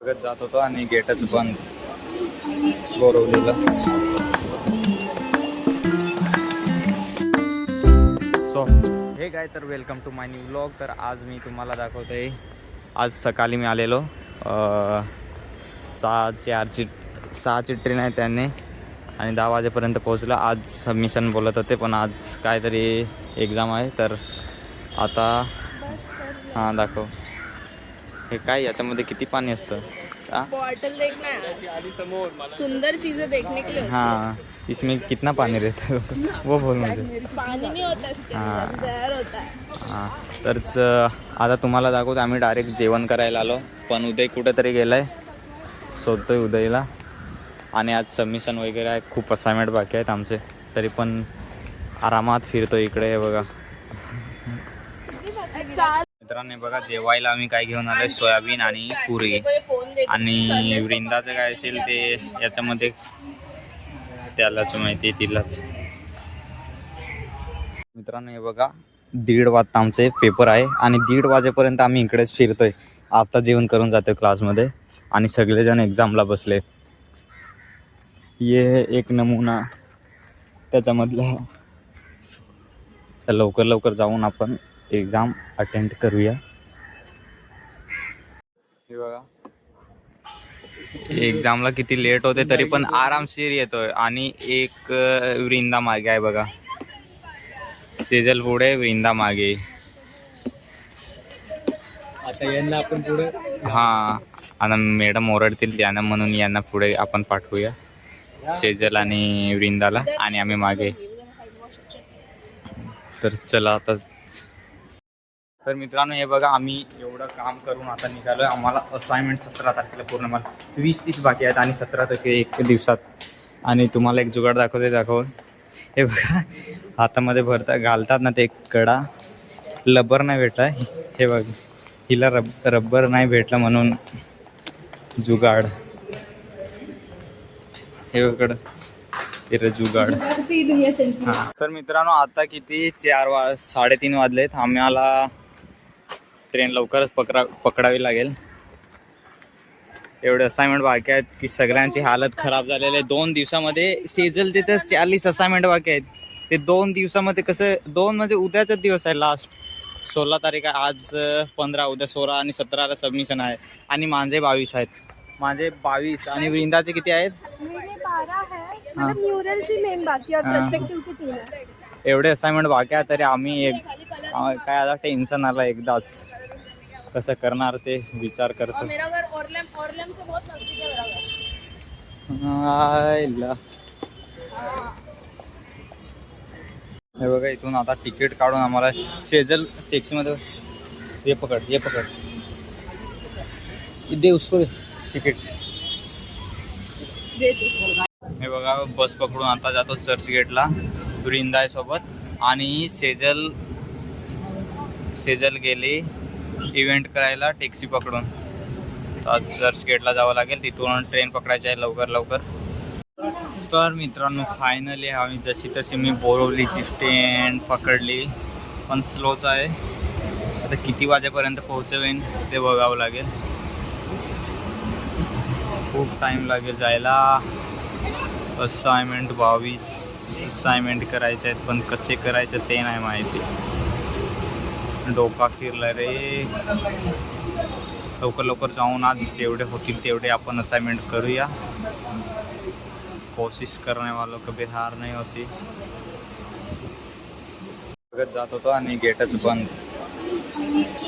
बघत जात होतो आणि गेटच बंद बोरवलेलं. सो हे काय तर welcome to my new vlog. तर आज मी तुम्हाला दाखवतो आहे. आज सकाळी मी आलेलो 6ची ट्रेन आहे त्याने आणि 10 वाजेपर्यंत पोहोचलो. आज सबमिशन बोलत होते पण आज काहीतरी एक्झाम आहे. तर आता हां दाखव हे काय याच्यामध्ये किती पाणी असतं. बॉटल देखना सुंदर चीजें देखने के लिए. हाँ इसमें कितना पानी रहता है वो बोल मुझे. पानी नहीं होता इसके अंदर, जहर होता है. हां तर आता तुम्हाला दाखवतो. आम्ही डायरेक्ट जेवण करायला आलो पण उदय कुठेतरी गेला आहे. शोधतोय उदयला. आणि आज सबमिशन वगैरे आहे. खूप असाइनमेंट बाकी आहेत आमचे. तरी पण आरामात फिरतो इकडे. हे बघा मित्रांनो, बघा जेवायला आम्ही काय घेऊन आलोय. सोयाबीन आणि पुरी आणि वृंदाचं काय असेल ते याच्यामध्ये त्यालाच माहिती तिलाच. मित्रांनो हे बघा 1:30 वाजता आमचे पेपर आहे आणि 1:30 वाजेपर्यंत आम्ही इकडेच फिरतोय. आता जेवण करून जातोय क्लासमध्ये आणि सगळेजण एक्झामला बसले. ये एक नमुना त्याच्यामधला. तर लवकर लवकर जाऊन आपण एक्झाम अटेंड करूया. हे बघा एक्झामला किती लेट होते तरी पण आरामशीर येतोय. आणि एक वृंदा मागे आहे बघा. सेजल पुढे वृंदा मागे. आता यांना आपण पुढे हां आता मॅडम ओरडतील त्यानं म्हणून यांना पुढे आपण पाठवूया. सेजल आणि वृंदाला आणि आम्ही मागे. तर चला आता. तर मित्रांनो हे बघा आम्ही एवढं काम करून आता निघालोय. आम्हाला असाइनमेंट 17 तारखेला पूर्ण. मला 20-30 बाकी आहेत आणि 17 तारखे एक दिवसात. आणि तुम्हाला एक जुगाड दाखवून हे बघा हातामध्ये घालतात ना ते कडा. रबर नाही भेटला. हे बघ हिला रबर नाही भेटलं म्हणून जुगाड. हे बघ ते जुगाड. हां तर मित्रांनो आता किती 3:30 वाजलेत. आम्हाला ट्रेन लवकरच पकडावी लागेल. एवढे असाइनमेंट बाकी आहेत की सगळ्यांची हालत खराब झालेली आहे. 2 दिवसामध्ये सेजल ते तर 40 असाइनमेंट बाकी आहेत. ते 2 दिवसामध्ये कसं 2 म्हणजे उद्याचाच दिवस आहे लास्ट. 16 तारीख आहे. आज 15 उद्या 16 आणि 17ला सबमिशन आहे. आणि माझे 22 आहेत. माझे 22 आणि वृंदाचे किती आहेत. एवढे असाइनमेंट बाकी आहे तरी आम्ही काय आता टेन्शन आलं एकदाच. कसं करणार ते विचार करतो. हे बघा इथून आता तिकीट काढून आम्हाला सेजल टॅक्सीमध्ये ये पकड दे उसको तिकीट. हे बघा बस पकडून आता जातो चर्चगेटला वृंदा सोबत. आणि सेजल गेली इव्हेंट करायला टॅक्सी पकडून. तर चर्चगेटला जावं लागेल. तिथून ट्रेन पकडायची आहे लवकर. तर मित्रांनो फायनली आम्ही जशी तशी मी बोरवलीची स्टँड पकडली पण स्लोच आहे. आता किती वाजेपर्यंत पोहोचवेन ते बघावं लागेल. खूप टाईम लागेल जायला. असाइनमेंट 22 असाइनमेंट करायचे आहेत पण कसे करायचे ते नाही माहिती. डोका फिरला रे. लवकर जाऊन आज जेवढे होतील तेवढे आपण असाइनमेंट करूया. कोशिश करने वालों कभी हार नहीं होती. बघत जात होतो आणि गेटच बंद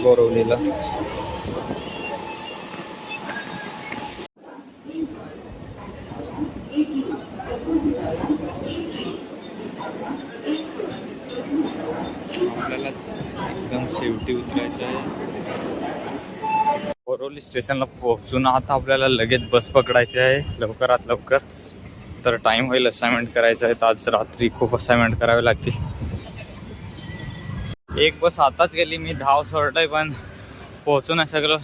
बोरवलेलं. आपल्याला एकदम शेवटी उतरायचं आहे. बोरवली स्टेशनला पोहोचून आता आपल्याला लगेच बस पकडायची आहे लवकरात लवकर. तर टाईम होईल असाइनमेंट करायचं आहे. आज रात्री खूप असाइनमेंट करावे लागतील. एक बस आताच गेली. मी धाव सोडलंय पण पोहोचू नाही सगळं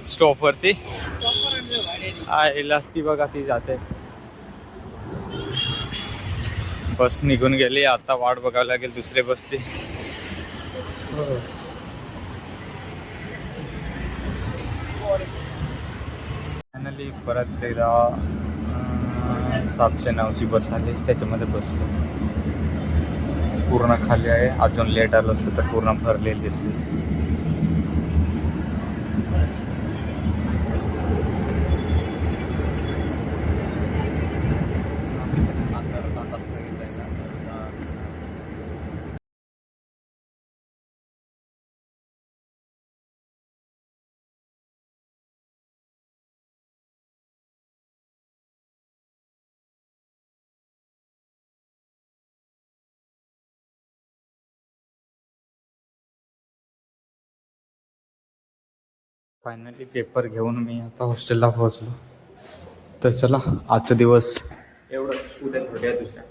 स्टॉपवरती. आईला ती बघा ती जाते. बस निघून गेली. आता वाट बघावी लागेल दुसऱ्या बसची. फायनली परत एकदा 709ची बस आली, त्याच्यामध्ये बसलो. पूर्ण खाली आहे. अजून लेट आलं असतं तर पूर्ण भरलेली दिसली. फायनली पेपर घेऊन मी आता हॉस्टेलला पोहोचलो. तर चला, आजचा दिवस एवढंच. उद्या भेटूया दुसऱ्या.